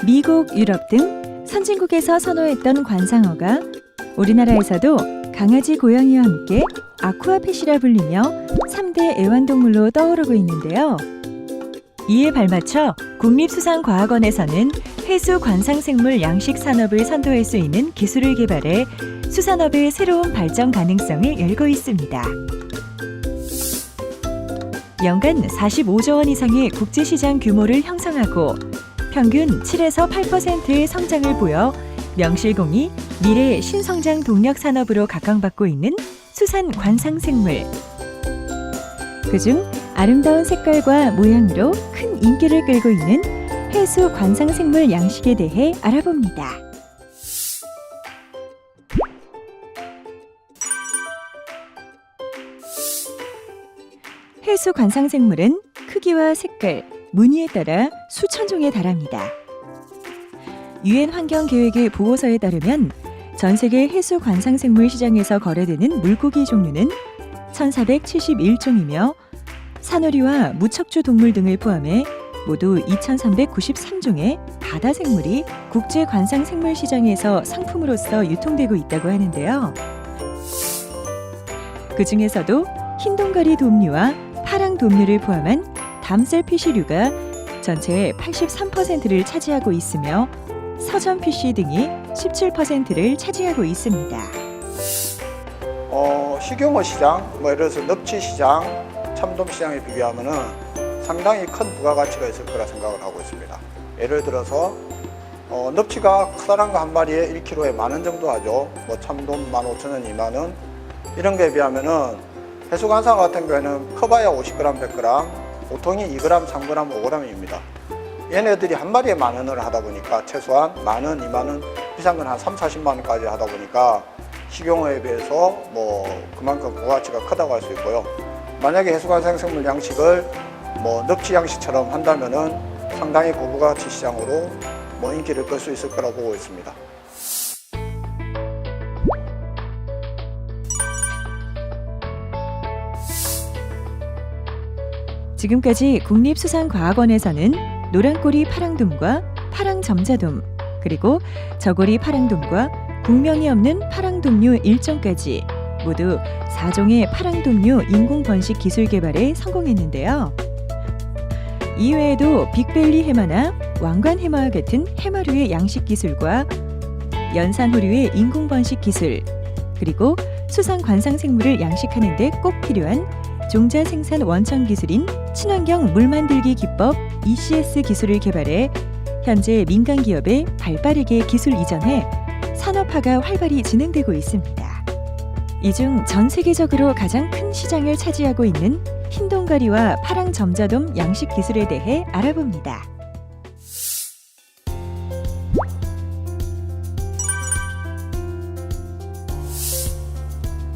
미국, 유럽 등 선진국에서 선호했던 관상어가 우리나라에서도 강아지, 고양이와 함께 아쿠아핏이라 불리며 3대 애완동물로 떠오르고 있는데요. 이에 발맞춰 국립수산과학원에서는 해수 관상생물 양식 산업을 선도할 수 있는 기술을 개발해 수산업의 새로운 발전 가능성을 열고 있습니다. 연간 45조 원 이상의 국제시장 규모를 형성하고 평균 7에서 8%의 성장을 보여 명실공히 미래 신성장 동력 산업으로 각광받고 있는 수산 관상생물. 그중 아름다운 색깔과 모양으로 큰 인기를 끌고 있는 해수 관상생물 양식에 대해 알아봅니다. 해수 관상생물은 크기와 색깔, 무늬에 따라 수천 종에 달합니다. 유엔 환경계획의 보고서에 따르면 전 세계 해수 관상생물 시장에서 거래되는 물고기 종류는 1,471종이며 산호리와 무척추 동물 등을 포함해 모두 2,393종의 바다 생물이 국제 관상생물 시장에서 상품으로서 유통되고 있다고 하는데요. 그 중에서도 흰동가리 돔류와 파랑 돔류를 포함한 담셀피쉬류가 전체의 83%를 차지하고 있으며 서점피쉬 등이 17%를 차지하고 있습니다. 식용어 시장, 예를 들어서 넙치 시장, 참돔 시장에 비교하면 상당히 큰 부가가치가 있을 거라 생각을 하고 있습니다. 예를 들어서 넙치가 커다란 거 한 마리에 1kg에 10,000원 정도 하죠. 참돔 15,000원, 20,000원 이런 거에 비하면은 해수관상 같은 경우에는 커봐야 50g, 100g, 보통이 2g, 3g, 5g입니다. 얘네들이 한 마리에 10,000원을 하다 보니까 최소한 10,000원, 20,000원, 비싼 건 한 3, 40만 원까지 하다 보니까 식용어에 비해서 그만큼 부가가치가 크다고 할 수 있고요. 만약에 해수관상생물 양식을 넙치 양식처럼 한다면은 상당히 고부가치 시장으로 인기를 끌 수 있을 거라고 보고 있습니다. 지금까지 국립수산과학원에서는 노란꼬리 파랑돔과 파랑점자돔, 그리고 저고리 파랑돔과 국명이 없는 파랑돔류 1종까지 모두 4종의 파랑돔류 인공번식 기술 개발에 성공했는데요. 이외에도 빅벨리 해마나 왕관 해마와 같은 해마류의 양식 기술과 연산호류의 인공번식 기술, 그리고 수산 관상생물을 양식하는 데 꼭 필요한 종자 생산 원천 기술인 친환경 물 만들기 기법 ECS 기술을 개발해 현재 민간 기업에 발빠르게 기술 이전해 산업화가 활발히 진행되고 있습니다. 이 중 전 세계적으로 가장 큰 시장을 차지하고 있는 흰동가리와 파랑점자돔 양식 기술에 대해 알아봅니다.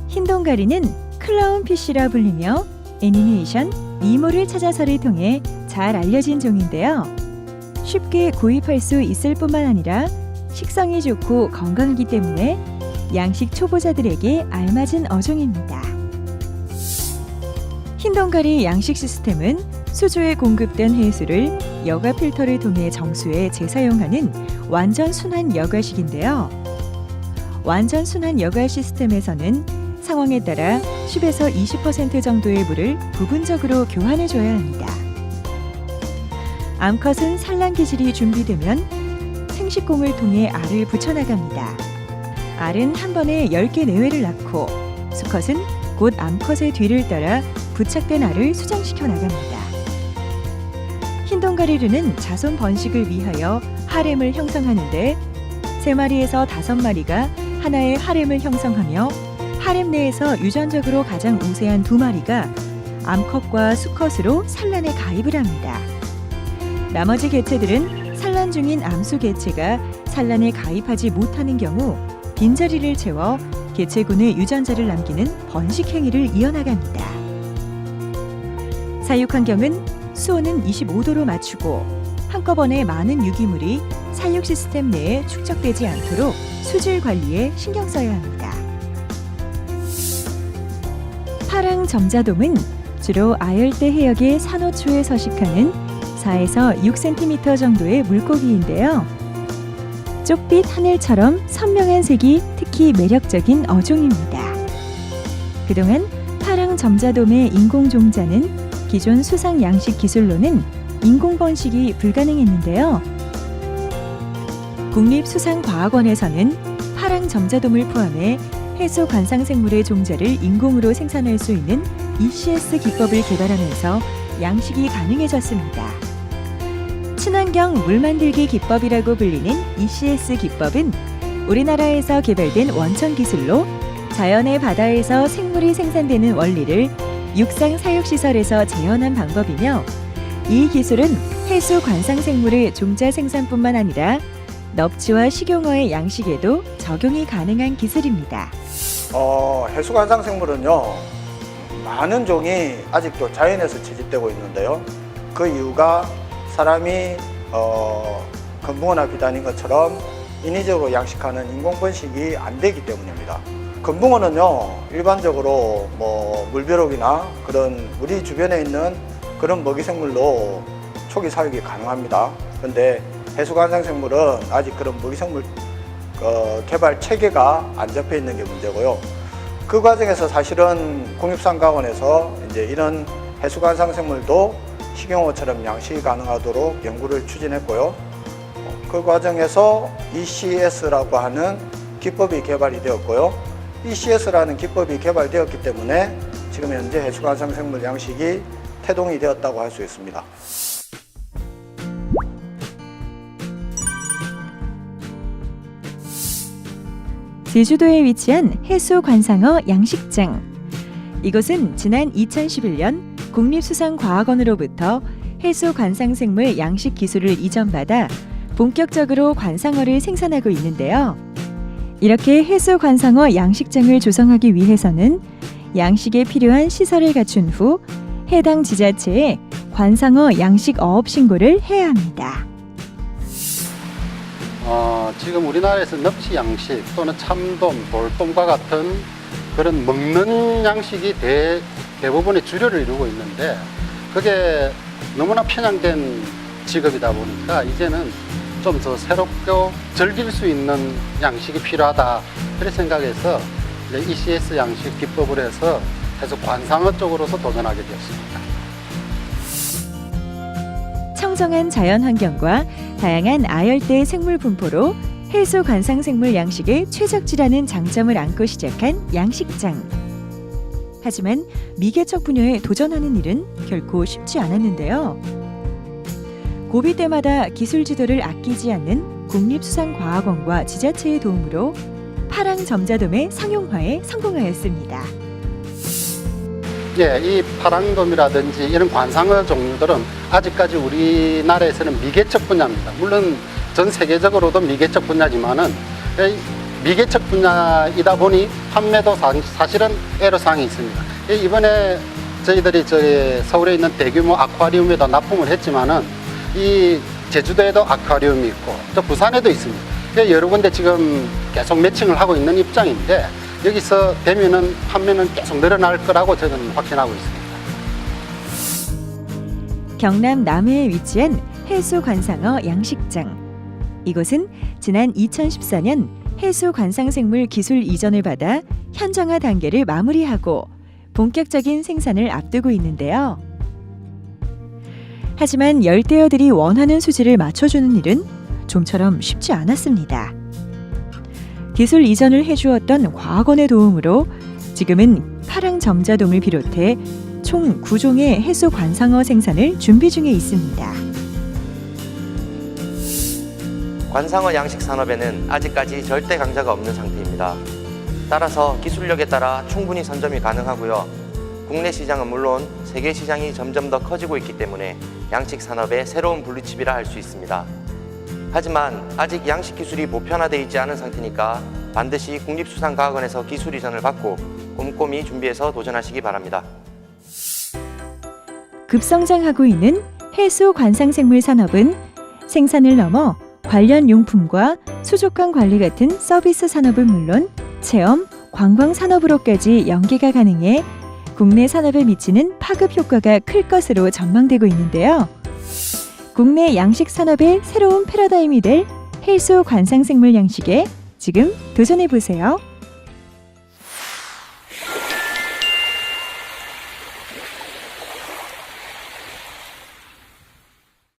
흰동가리는 클라운피쉬라 불리며 애니메이션 니모를 찾아서를 통해 잘 알려진 종인데요. 쉽게 구입할 수 있을 뿐만 아니라 식성이 좋고 건강하기 때문에 양식 초보자들에게 알맞은 어종입니다. 흰동가리 양식 시스템은 수조에 공급된 해수를 여과 필터를 통해 정수해 재사용하는 완전 순환 여과식인데요. 완전 순환 여과 시스템에서는 상황에 따라 10에서 20% 정도의 물을 부분적으로 교환해줘야 합니다. 암컷은 산란 기질이 준비되면 생식공을 통해 알을 붙여나갑니다. 알은 한 번에 10개 내외를 낳고 수컷은 곧 암컷의 뒤를 따라 부착된 알을 수정시켜 나갑니다. 흰동가리류는 자손 번식을 위하여 하렘을 형성하는데 3마리에서 5마리가 하나의 하렘을 형성하며 하렘 내에서 유전적으로 가장 우세한 2마리가 암컷과 수컷으로 산란에 가입을 합니다. 나머지 개체들은 산란 중인 암수 개체가 산란에 가입하지 못하는 경우 빈자리를 채워 개체군의 유전자를 남기는 번식 행위를 이어나갑니다. 사육 환경은 수온은 25도로 맞추고 한꺼번에 많은 유기물이 사육 시스템 내에 축적되지 않도록 수질 관리에 신경 써야 합니다. 파랑점자돔은 주로 아열대 해역의 산호초에 서식하는 4에서 6cm 정도의 물고기인데요. 쪽빛 하늘처럼 선명한 색이 특히 매력적인 어종입니다. 그동안 파랑 점자돔의 인공종자는 기존 수상 양식 기술로는 인공번식이 불가능했는데요. 국립수상과학원에서는 파랑 점자돔을 포함해 해수 관상생물의 종자를 인공으로 생산할 수 있는 ECS 기법을 개발하면서 양식이 가능해졌습니다. 친환경 물만들기 기법이라고 불리는 ECS 기법은 우리나라에서 개발된 원천 기술로 자연의 바다에서 생물이 생산되는 원리를 육상 사육시설에서 재현한 방법이며, 이 기술은 해수 관상생물의 종자 생산뿐만 아니라 넙치와 식용어의 양식에도 적용이 가능한 기술입니다. 해수 관상생물은요, 많은 종이 아직도 자연에서 채집되고 있는데요. 그 이유가 사람이 금붕어나 비단인 것처럼 인위적으로 양식하는 인공번식이 안 되기 때문입니다. 금붕어는요, 일반적으로 물벼룩이나 그런 우리 주변에 있는 그런 먹이생물로 초기 사육이 가능합니다. 그런데 해수관상생물은 아직 그런 먹이생물 개발 체계가 안 잡혀 있는 게 문제고요. 그 과정에서 사실은 국립수상과학원에서 이제 이런 해수관상생물도 식용어처럼 양식이 가능하도록 연구를 추진했고요. 그 과정에서 ECS라고 하는 기법이 개발이 되었고요. ECS라는 기법이 개발되었기 때문에 지금 현재 해수관상생물 양식이 태동이 되었다고 할 수 있습니다. 제주도에 위치한 해수관상어 양식장. 이곳은 지난 2011년 국립수상과학원으로부터 해수관상생물 양식 기술을 이전받아 본격적으로 관상어를 생산하고 있는데요. 이렇게 해수관상어 양식장을 조성하기 위해서는 양식에 필요한 시설을 갖춘 후 해당 지자체에 관상어 양식 어업 신고를 해야 합니다. 지금 우리나라에서 넙치 양식 또는 참돔, 돌돔과 같은 그런 먹는 양식이 대부분의 주류를 이루고 있는데, 그게 너무나 편향된 직업이다 보니까 이제는 좀 더 새롭게 즐길 수 있는 양식이 필요하다, 그렇게 생각해서 ECS 양식 기법을 해서 관상어 쪽으로서 도전하게 되었습니다. 청정한 자연 환경과 다양한 아열대 생물 분포로 해수 관상생물 양식에 최적지라는 장점을 안고 시작한 양식장. 하지만 미개척 분야에 도전하는 일은 결코 쉽지 않았는데요. 고비 때마다 기술 지도를 아끼지 않는 국립수상과학원과 지자체의 도움으로 파랑 점자돔의 상용화에 성공하였습니다. 이 파랑돔이라든지 이런 관상어 종류들은 아직까지 우리나라에서는 미개척 분야입니다. 물론 전 세계적으로도 미개척 분야지만은 미개척 분야이다 보니 판매도 사실은 애로사항이 있습니다. 이번에 저희들이 서울에 있는 대규모 아쿠아리움에도 납품을 했지만은 이 제주도에도 아쿠아리움이 있고 또 부산에도 있습니다. 여러 군데 지금 계속 매칭을 하고 있는 입장인데, 여기서 되면은 판매는 계속 늘어날 거라고 저는 확신하고 있습니다. 경남 남해에 위치한 해수관상어 양식장. 이곳은 지난 2014년 해수관상생물 기술 이전을 받아 현장화 단계를 마무리하고 본격적인 생산을 앞두고 있는데요. 하지만 열대어들이 원하는 수질을 맞춰주는 일은 좀처럼 쉽지 않았습니다. 기술 이전을 해주었던 과학원의 도움으로 지금은 파랑 점자돔을 비롯해 총 9종의 해수 관상어 생산을 준비 중에 있습니다. 관상어 양식 산업에는 아직까지 절대 강자가 없는 상태입니다. 따라서 기술력에 따라 충분히 선점이 가능하고요. 국내 시장은 물론 세계 시장이 점점 더 커지고 있기 때문에 양식 산업의 새로운 블루칩이라 할 수 있습니다. 하지만 아직 양식 기술이 보편화되어 있지 않은 상태니까 반드시 국립수상과학원에서 기술 이전을 받고 꼼꼼히 준비해서 도전하시기 바랍니다. 급성장하고 있는 해수 관상생물 산업은 생산을 넘어 관련 용품과 수족관 관리 같은 서비스 산업은 물론 체험, 관광 산업으로까지 연계가 가능해 국내 산업에 미치는 파급 효과가 클 것으로 전망되고 있는데요. 국내 양식 산업의 새로운 패러다임이 될 해수 관상생물 양식에 지금 도전해 보세요.